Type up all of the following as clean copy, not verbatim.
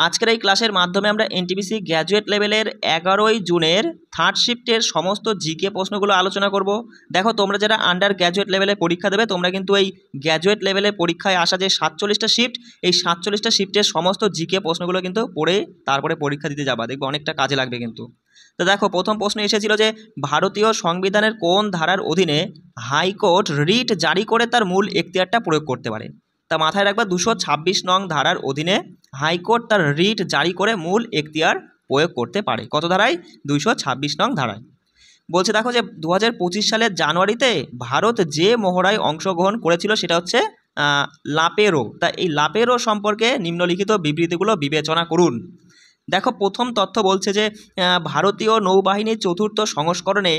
আজকের এই ক্লাসের মাধ্যমে আমরা এনটিপিসি গ্র্যাজুয়েট লেভেলের 11ই জুনের থার্ড শিফটের সমস্ত জিকে প্রশ্নগুলো আলোচনা করব। দেখো, তোমরা যারা আন্ডার গ্র্যাজুয়েট লেভেলে পরীক্ষা দেবে, তোমরা কিন্তু এই গ্র্যাজুয়েট লেভেলে পরীক্ষায় আসা যে 47টা শিফট, এই 47টা শিফটের সমস্ত জিকে প্রশ্নগুলো কিন্তু পড়ে তারপরে পরীক্ষা দিতে যাবা, দেখবে অনেকটা কাজে লাগবে কিন্তু। তো দেখো, প্রথম প্রশ্ন এসেছিল যে ভারতীয় সংবিধানের কোন ধারার অধীনে হাইকোর্ট রিট জারি করে তার মূল এখতিয়ারটা প্রয়োগ করতে পারে। তা মাথায় রাখবা, 226 নং ধারার অধীনে হাইকোর্ট তার রিট জারি করে মূল এখতিয়ার প্রয়োগ করতে পারে। কত ধারায়? 226 নং ধারায়। বলছে দেখো যে 2025 সালের জানুয়ারিতে ভারত যে মহড়ায় অংশগ্রহণ করেছিল সেটা হচ্ছে লাপেরো। তা এই লাপেরো সম্পর্কে নিম্নলিখিত বিবৃতিগুলো বিবেচনা করুন। দেখো, প্রথম তথ্য বলছে যে ভারতীয় নৌবাহিনীর চতুর্থ সংস্করণে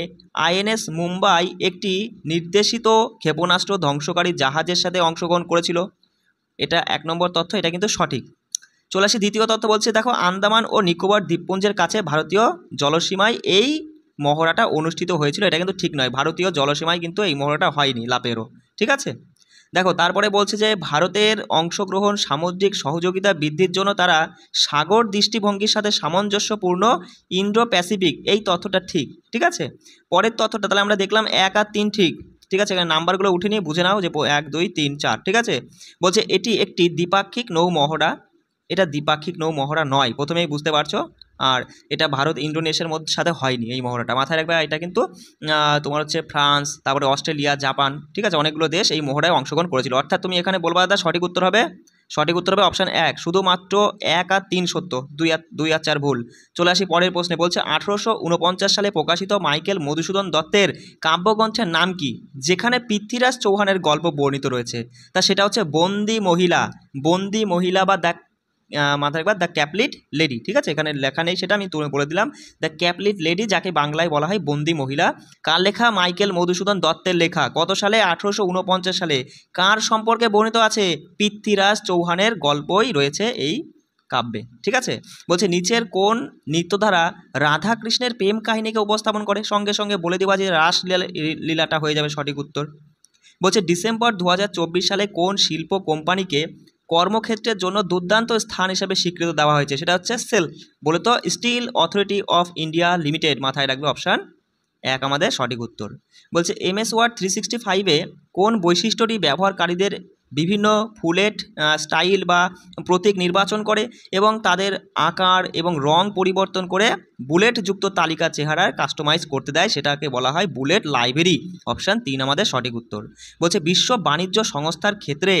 আইএনএস মুম্বাই একটি নির্দেশিত ক্ষেপণাস্ত্র ধ্বংসকারী জাহাজের সাথে অংশগ্রহণ করেছিল। এটা 1 নম্বর তথ্য, এটা কিন্তু সঠিক। চলে আসি দ্বিতীয় তথ্য। বলছে দেখো, আন্দামান ও নিকোবর দ্বীপপুঞ্জের কাছে ভারতীয় জলসীমায় এই মহড়াটা অনুষ্ঠিত হয়েছিল। এটা কিন্তু ঠিক নয়, ভারতীয় জলসীমায় কিন্তু এই মহড়াটা হয়নি লাপেরো, ঠিক আছে। দেখো, তারপরে বলছে যে ভারতের অংশগ্রহণ সামুদ্রিক সহযোগিতা বৃদ্ধির জন্য তারা সাগর দৃষ্টিভঙ্গির সাথে সামঞ্জস্যপূর্ণ ইন্ডো প্যাসিফিক, এই তথ্যটা ঠিক, ঠিক আছে। পরের তথ্যটা তাহলে আমরা দেখলাম 1 আর 3 ঠিক, ঠিক আছে। এখানে নাম্বারগুলো উঠে নিয়ে বুঝে নাও যে 1 2 3 4, ঠিক আছে। বলছে এটি একটি দ্বিপাক্ষিক নৌ মহড়া, এটা দ্বিপাক্ষিক নৌ মহড়া নয়, প্রথমেই বুঝতে পারছো। আর এটা ভারত ইন্ডোনেশিয়ার মধ্যে সাথে হয়নি এই মহড়াটা, মাথায় রাখবে। এটা কিন্তু তোমার হচ্ছে ফ্রান্স, তারপরে অস্ট্রেলিয়া, জাপান, ঠিক আছে, অনেকগুলো দেশ এই মহড়ায় অংশগ্রহণ করেছিল। অর্থাৎ তুমি এখানে বলবা দাদা সঠিক উত্তর হবে অপশান 1, শুধুমাত্র 1 আর 3 সত্য, 2 আর 4 ভুল। চলে আসি পরের প্রশ্নে। বলছে 1849 সালে প্রকাশিত মাইকেল মধুসূদন দত্তের কাব্যগ্রন্থের নাম কি, যেখানে পৃথ্বীরাজ চৌহানের গল্প বর্ণিত রয়েছে? তা সেটা হচ্ছে বন্দি মহিলা বা মাথায় রাখবা দ্য ক্যাপলিট লেডি, ঠিক আছে। এখানে লেখা নেই, সেটা আমি বলে দিলাম, দ্য ক্যাপলিট লেডি, যাকে বাংলায় বলা হয় বন্দি মহিলা। কার লেখা? মাইকেল মধুসূদন দত্তের লেখা। কত সালে? 1849 সালে। কার সম্পর্কে বর্ণিত আছে? পৃথ্বীরাজ চৌহানের গল্পই রয়েছে এই কাব্যে, ঠিক আছে। বলছে নিচের কোন নৃত্যধারা রাধা কৃষ্ণের প্রেম কাহিনীকে উপস্থাপন করে? সঙ্গে সঙ্গে বলে দেওয়া যে রাস লীলাটা হয়ে যাবে সঠিক উত্তর। বলছে ডিসেম্বর 2024 সালে কোন শিল্প কোম্পানিকে কর্মক্ষেত্রের জন্য দুর্দান্ত স্থান হিসেবে স্বীকৃতি দেওয়া হয়েছে? সেটা হচ্ছে সেল, বলে তো Steel Authority of India Limited. মাথায় রাখবে অপশান 1 আমাদের সঠিক উত্তর। বলছে এমএস ওয়ার্ড 365-এ কোন বৈশিষ্ট্যটি ব্যবহারকারীদের বিভিন্ন ফুলেট স্টাইল বা প্রতীক নির্বাচন করে এবং তাদের আকার এবং রং পরিবর্তন করে বুলেটযুক্ত তালিকা চেহারার কাস্টমাইজ করতে দেয়? সেটাকে বলা হয় বুলেট লাইব্রেরি। অপশান 3 আমাদের সঠিক উত্তর। বলছে বিশ্ব বাণিজ্য সংস্থার ক্ষেত্রে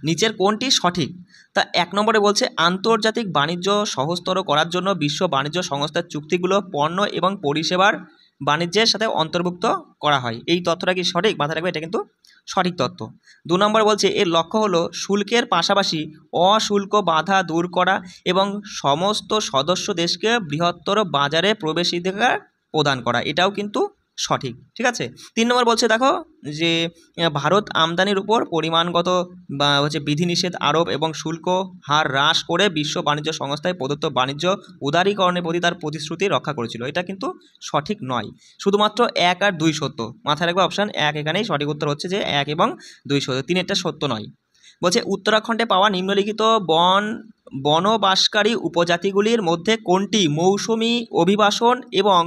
নিচের কোনটি সঠিক? তা 1 নম্বরে বলছে আন্তর্জাতিক বাণিজ্য সহজতর করার জন্য বিশ্ব বাণিজ্য সংস্থার চুক্তিগুলো পণ্য এবং পরিষেবার বাণিজ্যের সাথে অন্তর্ভুক্ত করা হয়। এই তথ্যটা কি সঠিক? মাথায় রাখবে, এটা কিন্তু সঠিক তথ্য। 2 নম্বর বলছে এর লক্ষ্য হলো শুল্কের পাশাপাশি অশুল্ক বাধা দূর করা এবং সমস্ত সদস্য দেশকে বৃহত্তর বাজারে প্রবেশাধিকার প্রদান করা। এটাও কিন্তু সঠিক, ঠিক আছে। 3 নম্বর বলছে দেখো যে ভারত আমদানির উপর পরিমাণগত বা বিধিনিষেধ আরোপ এবং শুল্ক হার হ্রাস করে বিশ্ব বাণিজ্য সংস্থায় প্রদত্ত বাণিজ্য উদারীকরণের প্রতি তার প্রতিশ্রুতি রক্ষা করেছিল। এটা কিন্তু সঠিক নয়, শুধুমাত্র 1 আর 2 সত্য। মাথায় রাখবে অপশান 1, এখানেই সঠিক উত্তর হচ্ছে যে 1 এবং 2 সত্য, 3-এরটা সত্য নয়। বলছে উত্তরাখণ্ডে পাওয়া নিম্নলিখিত বনবাসকারী উপজাতিগুলির মধ্যে কোনটি মৌসুমি অভিবাসন এবং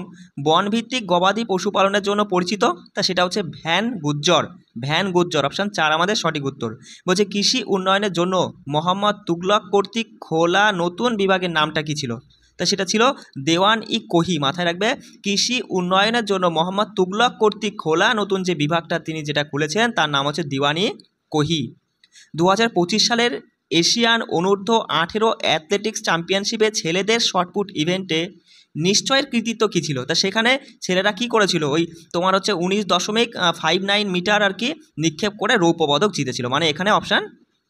বনভিত্তিক গবাদি পশুপালনের জন্য পরিচিত? তা সেটা হচ্ছে ভ্যান গুজ্জর। অপশান 4 আমাদের সঠিক উত্তর। বলছে কৃষি উন্নয়নের জন্য মোহাম্মদ তুগলক কর্তৃক খোলা নতুন বিভাগের নামটা কী ছিল? তা সেটা ছিল দেওয়ান-ই-কোহি। মাথায় রাখবে, কৃষি উন্নয়নের জন্য মোহাম্মদ তুগলক কর্তৃক খোলা নতুন যে বিভাগটা তিনি যেটা খুলেছেন তার নাম হচ্ছে দেওয়ান-ই-কোহি। 2025 সালের এশিয়ান অনূর্ধ্ব 18 অ্যাথলেটিক্স চ্যাম্পিয়নশিপে ছেলেদের শটপুট ইভেন্টে নিশ্চয়ের কৃতিত্ব কী ছিল? তা সেখানে ছেলেরা কি করেছিল? ওই তোমার হচ্ছে 19.59 মিটার আর কি নিক্ষেপ করে রৌপ্য পদক জিতেছিল। মানে এখানে অপশান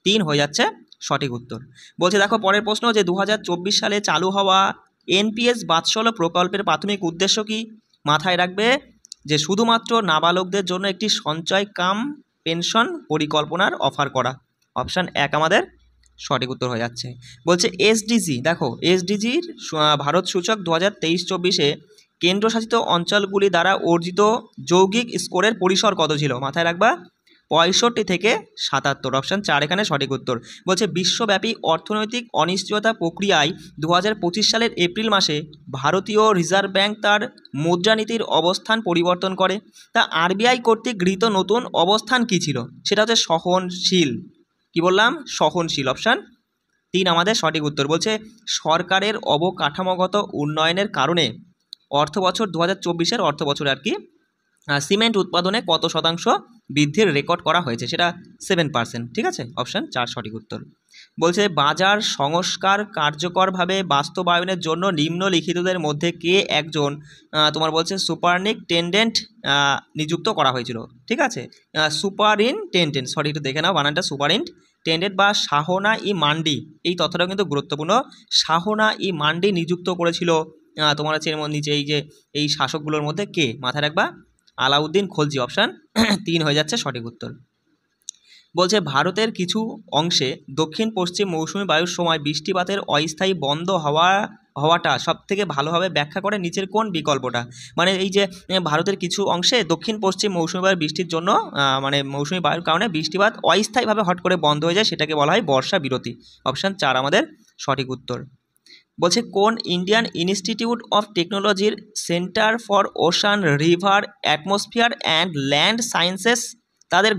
3 হয়ে যাচ্ছে সঠিক উত্তর। বলছে দেখো পরের প্রশ্ন যে 2024 সালে চালু হওয়া এনপিএস বাৎসল্য প্রকল্পের প্রাথমিক উদ্দেশ্য কি? মাথায় রাখবে যে শুধুমাত্র নাবালকদের জন্য একটি সঞ্চয় কাম পেনশন পরিকল্পনার অফার করা। অপশান 1 আমাদের সঠিক উত্তর হয়ে যাচ্ছে। বলছে এসডিজি, দেখো এসডিজির ভারত সূচক 2023-24-এ কেন্দ্রশাসিত অঞ্চলগুলি দ্বারা অর্জিত যৌগিক স্কোরের পরিসর কত ছিল? মাথায় রাখবা 65 থেকে 77, অপশান 4 এখানে সঠিক উত্তর। বলছে বিশ্বব্যাপী অর্থনৈতিক অনিশ্চয়তা প্রক্রিয়ায় 2025 সালের এপ্রিল মাসে ভারতীয় রিজার্ভ ব্যাংক তার মুদ্রানীতির অবস্থান পরিবর্তন করে। তা আরবিআই কর্তৃক গৃহীত নতুন অবস্থান কী ছিল? সেটা হচ্ছে সহনশীল। কি বললাম? সহনশীল, অপশান 3 আমাদের সঠিক উত্তর। বলছে সরকারের অবকাঠামোগত উন্নয়নের কারণে অর্থ বছর 2024-এর অর্থ বছরে আর কি সিমেন্ট উৎপাদনে কত শতাংশ বৃদ্ধির রেকর্ড করা হয়েছে? সেটা 7%, ঠিক আছে, অপশান 4 সঠিক উত্তর। বলছে বাজার সংস্কার কার্যকরভাবে বাস্তবায়নের জন্য নিম্নলিখিতদের মধ্যে কে একজন তোমার বলছে সুপারিনটেনডেন্ট নিযুক্ত করা হয়েছিল? ঠিক আছে, সুপারিনটেনডেন্ট, সরি একটু দেখে নাও বানানটা, সুপারিনটেনডেন্ট বা শাহনা ই মান্ডি, এই তথ্যটাও কিন্তু গুরুত্বপূর্ণ। শাহনা ই মান্ডি নিযুক্ত করেছিল তোমার হচ্ছে এর নিচে এই শাসকগুলোর মধ্যে কে? মাথায় রাখবা আলাউদ্দিন খলজি, অপশান 3 হয়ে যাচ্ছে সঠিক উত্তর। বলছে ভারতের কিছু অংশে দক্ষিণ পশ্চিম মৌসুমি বায়ুর সময় বৃষ্টিপাতের অস্থায়ী বন্ধ হওয়াটা সব থেকে ভালোভাবে ব্যাখ্যা করে নিচের কোন বিকল্পটা? মানে এই যে ভারতের কিছু অংশে দক্ষিণ পশ্চিম মৌসুমি বায়ুর বৃষ্টির জন্য মানে মৌসুমি বায়ুর কারণে বৃষ্টিপাত অস্থায়ীভাবে হট করে বন্ধ হয়ে যায়, সেটাকে বলা হয় বর্ষা বিরতি, অপশান 4 আমাদের সঠিক উত্তর। বলছে কোন ইন্ডিয়ান ইনস্টিটিউট অফ টেকনোলজির centre for ocean river atmosphere and land sciences তাদের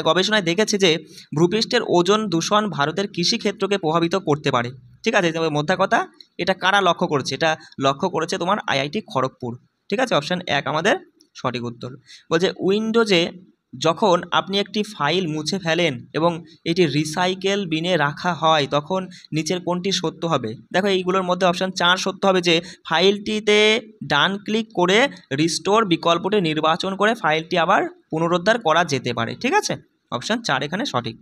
গবেষণায় দেখেছে যে ভূপৃষ্ঠের ওজোন দূষণ ভারতের কৃষিক্ষেত্রকে প্রভাবিত করতে পারে? ঠিক আছে, তবে মোদ্দা কথা এটা কারা লক্ষ্য করেছে? এটা লক্ষ্য করেছে তোমার আইআইটি খড়গপুর, ঠিক আছে, অপশান 1 আমাদের সঠিক উত্তর। বলছে উইন্ডোজে যখন আপনি একটি ফাইল মুছে ফেলেন এবং এটি রিসাইকেল বিনে রাখা হয় তখন নিচের কোনটি সত্য হবে? দেখো এইগুলোর মধ্যে অপশান 4 সত্য হবে, যে ফাইলটিতে ডান ক্লিক করে রিস্টোর বিকল্পটি নির্বাচন করে ফাইলটি আবার পুনরুদ্ধার করা যেতে পারে, ঠিক আছে, অপশান 4 এখানে সঠিক।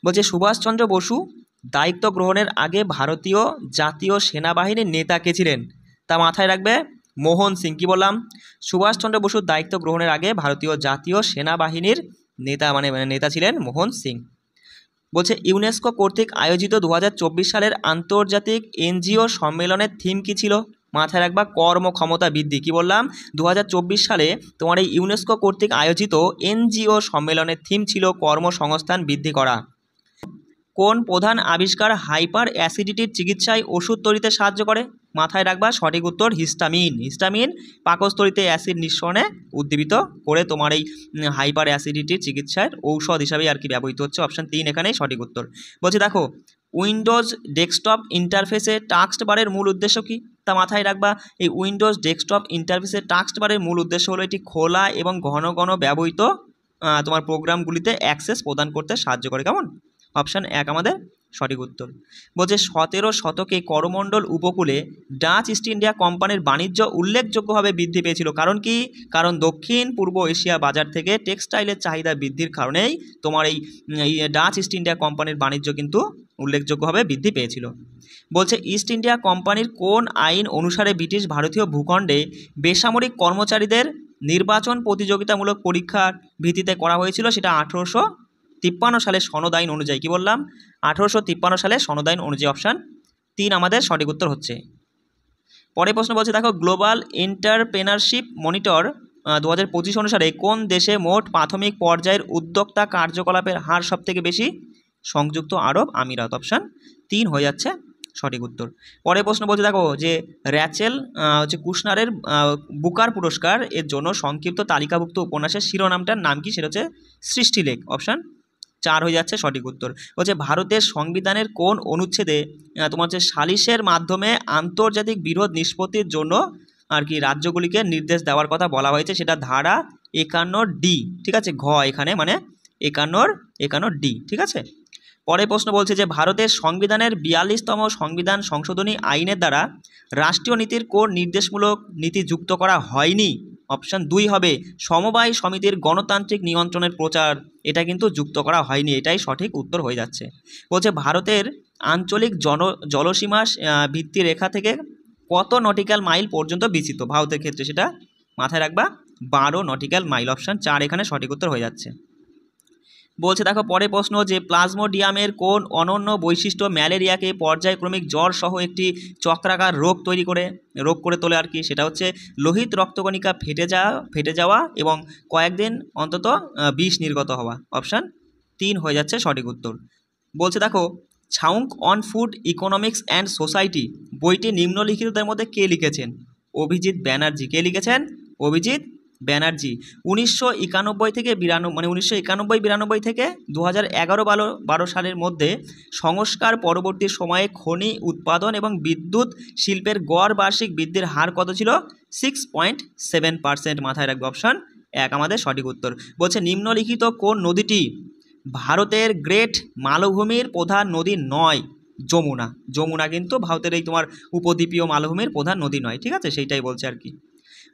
বলছে সুভাষচন্দ্র বসু দায়িত্ব গ্রহণের আগে ভারতীয় জাতীয় সেনাবাহিনীর নেতা কে ছিলেন? তা মাথায় রাখবে মোহন সিং। কি বললাম? সুভাষচন্দ্র বসুর দায়িত্ব গ্রহণের আগে ভারতীয় জাতীয় সেনাবাহিনীর নেতা ছিলেন মোহন সিং। বলছে ইউনেস্কো কর্তৃক আয়োজিত 2024 সালের আন্তর্জাতিক এনজিও সম্মেলনের থিম কী ছিল? মাথায় রাখবা কর্মক্ষমতা বৃদ্ধি। কি বললাম? 2024 সালে তোমার এই ইউনেস্কো কর্তৃক আয়োজিত এনজিও সম্মেলনের থিম ছিল কর্মসংস্থান বৃদ্ধি করা। কোন প্রধান আবিষ্কার হাইপার অ্যাসিডিটির চিকিৎসায় ওষুধ তৈরিতে সাহায্য করে? মাথায় রাখবা সঠিক উত্তর হিস্টামিন। হিস্টামিন পাকস্থলীতে অ্যাসিড নিঃসরণে উদ্দীপিত করে তোমার এই হাইপার অ্যাসিডিটির চিকিৎসার ঔষধ হিসাবে আর কি ব্যবহৃত হচ্ছে, অপশান 3 এখানেই সঠিক উত্তর। বলছে দেখো উইন্ডোজ ডেস্কটপ ইন্টারফেসে টাস্ক বারের মূল উদ্দেশ্য কী? তা মাথায় রাখবা এই উইন্ডোজ ডেস্কটপ ইন্টারফেসে টাস্ক বারের মূল উদ্দেশ্য হলো এটি খোলা এবং ঘন ঘন ব্যবহৃত তোমার প্রোগ্রামগুলিতে অ্যাক্সেস প্রদান করতে সাহায্য করে। কেমন? অপশান 1 আমাদের সঠিক উত্তর। বলছে 17 শতকে করমণ্ডল উপকূলে ডাচ ইস্ট ইন্ডিয়া কোম্পানির বাণিজ্য উল্লেখযোগ্যভাবে বৃদ্ধি পেয়েছিল। কারণ কি? কারণ দক্ষিণ পূর্ব এশিয়া বাজার থেকে টেক্সটাইলের চাহিদা বৃদ্ধির কারণেই তোমার এই ডাচ ইস্ট ইন্ডিয়া কোম্পানির বাণিজ্য কিন্তু উল্লেখযোগ্যভাবে বৃদ্ধি পেয়েছিল। বলছে ইস্ট ইন্ডিয়া কোম্পানির কোন আইন অনুসারে ব্রিটিশ ভারতীয় ভূখণ্ডে বেসামরিক কর্মচারীদের নির্বাচন প্রতিযোগিতামূলক পরীক্ষার ভিত্তিতে করা হয়েছিল? সেটা 1853 সালের সনদ আইন অনুযায়ী। কি বললাম? 1853 সালে সনদ আইন অনুযায়ী, অপশান 3 আমাদের সঠিক উত্তর হচ্ছে। পরের প্রশ্ন বলছে দেখো গ্লোবাল এন্টারপ্রেনারশিপ মনিটর 2025 অনুসারে কোন দেশে মোট প্রাথমিক পর্যায়ের উদ্যোক্তা কার্যকলাপের হার সবথেকে বেশি? সংযুক্ত আরব আমিরাত, অপশান 3 হয়ে যাচ্ছে সঠিক উত্তর। পরের প্রশ্ন বলছে দেখো যে র্যাচেল কুশনারের বুকার পুরস্কার এর জন্য সংক্ষিপ্ত তালিকাভুক্ত উপন্যাসের শিরোনামটার নাম কি? সেটা হচ্ছে সৃষ্টিলেখ, অপশান 4 হয়ে যাচ্ছে সঠিক উত্তর। বলছে ভারতের সংবিধানের কোন অনুচ্ছেদে তোমার হচ্ছে সালিশের মাধ্যমে আন্তর্জাতিক বিরোধ নিষ্পত্তির জন্য আর কি রাজ্যগুলিকে নির্দেশ দেওয়ার কথা বলা হয়েছে? সেটা ধারা 51D, ঠিক আছে, ঘ এখানে মানে 51D, ঠিক আছে। পরের প্রশ্ন বলছে যে ভারতের সংবিধানের 42তম সংবিধান সংশোধনী আইনের দ্বারা রাষ্ট্রীয় নীতির কোন নির্দেশমূলক নীতি যুক্ত করা হয়নি? অপশান 2 হবে সমবায় সমিতির গণতান্ত্রিক নিয়ন্ত্রণের প্রচার, এটা কিন্তু যুক্ত করা হয়নি, এটাই সঠিক উত্তর হয়ে যাচ্ছে। বলছে ভারতের আঞ্চলিক জলসীমা ভিত্তি রেখা থেকে কত নটিক্যাল মাইল পর্যন্ত বিস্তৃত ভারতের ক্ষেত্রে? সেটা মাথায় রাখবা 12 নটিক্যাল মাইল, অপশান 4 এখানে সঠিক উত্তর হয়ে যাচ্ছে। বলছে দেখো পরে প্রশ্ন যে প্লাজমোডিয়ামের কোন অনন্য বৈশিষ্ট্য ম্যালেরিয়াকে পর্যায়ক্রমিক জ্বর সহ একটি চক্রাকার রোগ করে তোলে আর কি, সেটা হচ্ছে লোহিত রক্তকণিকা ফেটে যাওয়া এবং কয়েকদিন অন্তত বিষ নির্গত হওয়া। অপশান 3 হয়ে যাচ্ছে সঠিক উত্তর। বলছে দেখো ছাউঙ্ক on food economics and society বইটি নিম্নলিখিতদের মধ্যে কে লিখেছেন? অভিজিৎ ব্যানার্জি। কে লিখেছেন? অভিজিৎ ব্যানার্জি। 1991 থেকে 1991-92 থেকে 2011-12 সালের মধ্যে সংস্কার পরবর্তী সময়ে খনি উৎপাদন এবং বিদ্যুৎ শিল্পের গড় বার্ষিক বৃদ্ধির হার কত ছিল? 6.7%। মাথায় রাখবে, অপশান 1 আমাদের সঠিক উত্তর। বলছে নিম্নলিখিত কোন নদীটি ভারতের গ্রেট মালভূমির প্রধান নদী নয়? যমুনা। যমুনা কিন্তু ভারতের এই তোমার উপদ্বীপীয় মালভূমির প্রধান নদী নয়, ঠিক আছে, সেইটাই বলছে আর কি।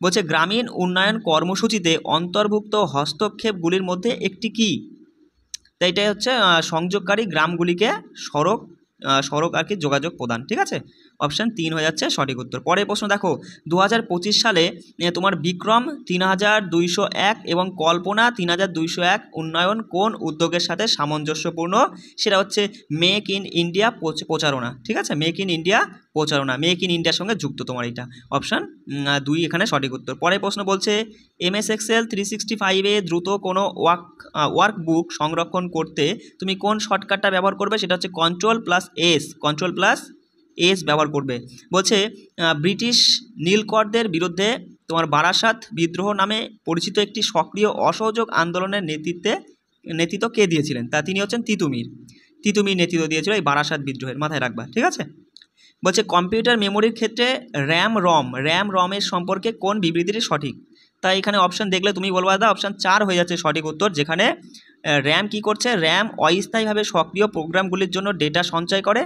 বলছে গ্রামীণ উন্নয়ন কর্মসূচিতে অন্তর্ভুক্ত হস্তক্ষেপগুলির মধ্যে একটি কি? তো এটাই হচ্ছে সংযোগকারী গ্রামগুলিকে সড়ক আর কি যোগাযোগ প্রদান, ঠিক আছে। অপশান 3 হয়ে যাচ্ছে সঠিক উত্তর। পরের প্রশ্ন দেখো 2025 সালে তোমার বিক্রম 3201 এবং কল্পনা 3201 উন্নয়ন কোন উদ্যোগের সাথে সামঞ্জস্যপূর্ণ? সেটা হচ্ছে মেক ইন ইন্ডিয়া প্রচারণা, ঠিক আছে, মেক ইন ইন্ডিয়া প্রচারণা, মেক ইন ইন্ডিয়ার সঙ্গে যুক্ত তোমার এটা। অপশান 2 এখানে সঠিক উত্তর। পরের প্রশ্ন বলছে MS Excel 365-এ দ্রুত কোনো ওয়ার্কবুক সংরক্ষণ করতে তুমি কোন শর্টকাটটা ব্যবহার করবে? সেটা হচ্ছে Ctrl+S ব্যবহার করবে। বলছে ব্রিটিশ নীলকরদের বিরুদ্ধে তোমার বারাসাত বিদ্রোহ নামে পরিচিত একটি সক্রিয় অসহযোগ আন্দোলনের নেতৃত্ব কে দিয়েছিলেন? তা তিনি হচ্ছেন তিতুমির নেতৃত্ব দিয়েছিল এই বারাসাত বিদ্রোহের, মাথায় রাখবা, ঠিক আছে। বলছে কম্পিউটার মেমোরির ক্ষেত্রে র্যাম রমের সম্পর্কে কোন বিবৃতিটি সঠিক? তাই এখানে অপশান দেখলে তুমি বলবা দাদা অপশান 4 হয়ে যাচ্ছে সঠিক উত্তর, যেখানে র্যাম কি করছে? র্যাম অস্থায়ীভাবে সক্রিয় প্রোগ্রামগুলির জন্য ডেটা সঞ্চয় করে,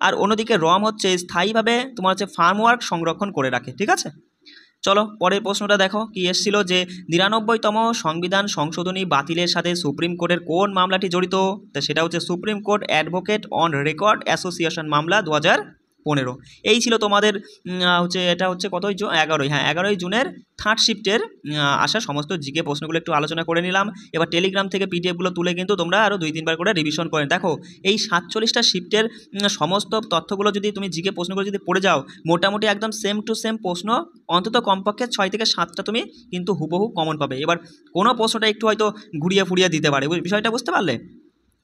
আর অন্যদিকে রম হচ্ছে স্থায়ীভাবে তোমার হচ্ছে ফার্মওয়ার্ক সংরক্ষণ করে রাখে, ঠিক আছে। চলো পরের প্রশ্নটা দেখো কি এসেছিল যে 99তম সংবিধান সংশোধনী বাতিলের সাথে সুপ্রিম কোর্টের কোন মামলাটি জড়িত? তো সেটা হচ্ছে supreme court advocate on record association মামলা 2015। এই ছিল তোমাদের হচ্ছে এটা হচ্ছে কতই 11ই জুনের থার্ড শিফটের আসা সমস্ত জিকে প্রশ্নগুলো একটু আলোচনা করে নিলাম। এবার টেলিগ্রাম থেকে পিডিএফগুলো তুলে কিন্তু তোমরা আরও 2-3 বার করে রিভিশন করে দেখো। এই 47টা শিফটের সমস্ত তথ্যগুলো যদি তুমি জিকে প্রশ্নগুলো যদি পড়ে যাও, মোটামুটি একদম সেম টু সেম প্রশ্ন অন্তত কমপক্ষে 6 থেকে 7টা তুমি কিন্তু হুবহু কমন পাবে। এবার কোনো প্রশ্নটা একটু হয়তো ঘুরিয়ে ফুরিয়ে দিতে পারে, বিষয়টা বুঝতে পারলে,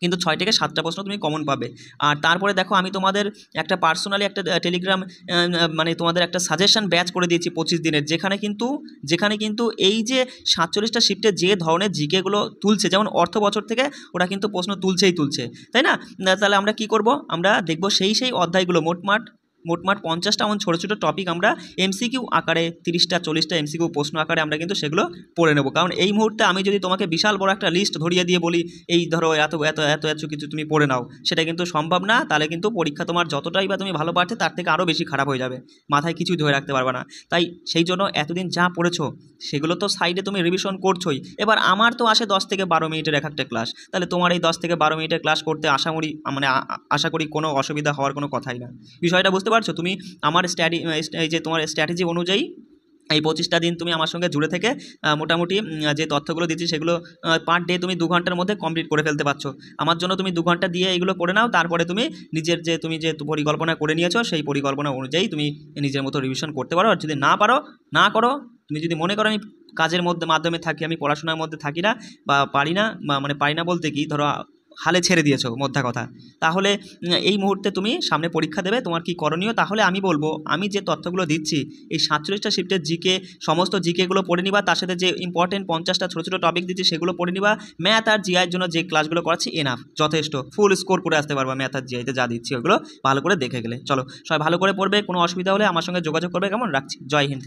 কিন্তু 6 থেকে 7টা প্রশ্ন তুমি কমন পাবে। আর তারপরে দেখো আমি তোমাদের একটা পার্সোনালি একটা টেলিগ্রাম মানে তোমাদের একটা সাজেশন ব্যাচ করে দিয়েছি 25 দিনের, যেখানে কিন্তু এই যে 47টা শিফটে যে ধরনের জিকেগুলো তুলছে, যেমন অর্থ বছর থেকে ওরা কিন্তু প্রশ্ন তুলছে, তাই না? তাহলে আমরা কি করব? আমরা দেখব সেই অধ্যায়গুলো মোটমাট 50টা এমন ছোটো ছোটো টপিক আমরা এমসিকিউ আকারে 30-40টা এমসিকিউ প্রশ্ন আকারে আমরা কিন্তু সেগুলো পড়ে নেব। কারণ এই মুহূর্তে আমি যদি তোমাকে বিশাল বড় একটা লিস্ট ধরিয়ে দিয়ে বলি এই ধরো এত এত এত এত কিছু তুমি পড়ে নাও, সেটা কিন্তু সম্ভব না। তাহলে কিন্তু পরীক্ষা তোমার যতটাই বা তুমি ভালো পারতে তার থেকে আরও বেশি খারাপ হয়ে যাবে, মাথায় কিছুই ধরে রাখতে পারবে না। তাই সেই জন্য এতদিন যা পড়েছো সেগুলো তো সাইডে তুমি রিভিশন করছোই। এবার আমার তো আসে 10 থেকে 12 মিনিটের এক একটা ক্লাস, তাহলে তোমার এই 10 থেকে 12 মিনিটের ক্লাস করতে আশা করি কোনো অসুবিধা হওয়ার কোনো কথাই না। বিষয়টা বুঝতে পারছো? তুমি আমার এই যে তোমার স্ট্র্যাটেজি অনুযায়ী এই 25টা দিন তুমি আমার সঙ্গে জুড়ে থেকে মোটামুটি যে তথ্যগুলো দিচ্ছি সেগুলো পার ডে তুমি 2 ঘন্টার মধ্যে কমপ্লিট করে ফেলতে পারছো। আমার জন্য তুমি 2 ঘন্টা দিয়ে এগুলো করে নাও, তারপরে তুমি নিজের তুমি যে পরিকল্পনা করে নিয়েছো সেই পরিকল্পনা অনুযায়ী তুমি নিজের মতো রিভিশন করতে পারো। আর যদি না করো, তুমি যদি মনে করো আমি কাজের মাধ্যমে থাকি, আমি পড়াশোনার মধ্যে থাকি না বা পারি না বলতে কি ধরো হালে ছেড়ে দিয়েছো মোদ্দা কথা, তাহলে এই মুহূর্তে তুমি সামনে পরীক্ষা দেবে, তোমার কি করণীয়? তাহলে আমি বলবো আমি যে তথ্যগুলো দিচ্ছি এই 47টা শিফটের সমস্ত জিকেগুলো পড়ে নিবা, তার সাথে যে ইম্পর্টেন্ট 50টা ছোটো ছোটো টপিক দিচ্ছি সেগুলো পড়ে নিবা। ম্যাথ আর জিআইয়ের জন্য যে ক্লাসগুলো করাচ্ছি এনাফ, যথেষ্ট, ফুল স্কোর করে আসতে পারবা ম্যাথ আর জিআইতে যা দিচ্ছি ওগুলো ভালো করে দেখে গেলে। চলো সবাই ভালো করে পড়বে, কোনো অসুবিধা হলে আমার সঙ্গে যোগাযোগ করবে, কেমন? রাখছি, জয় হিন্দ।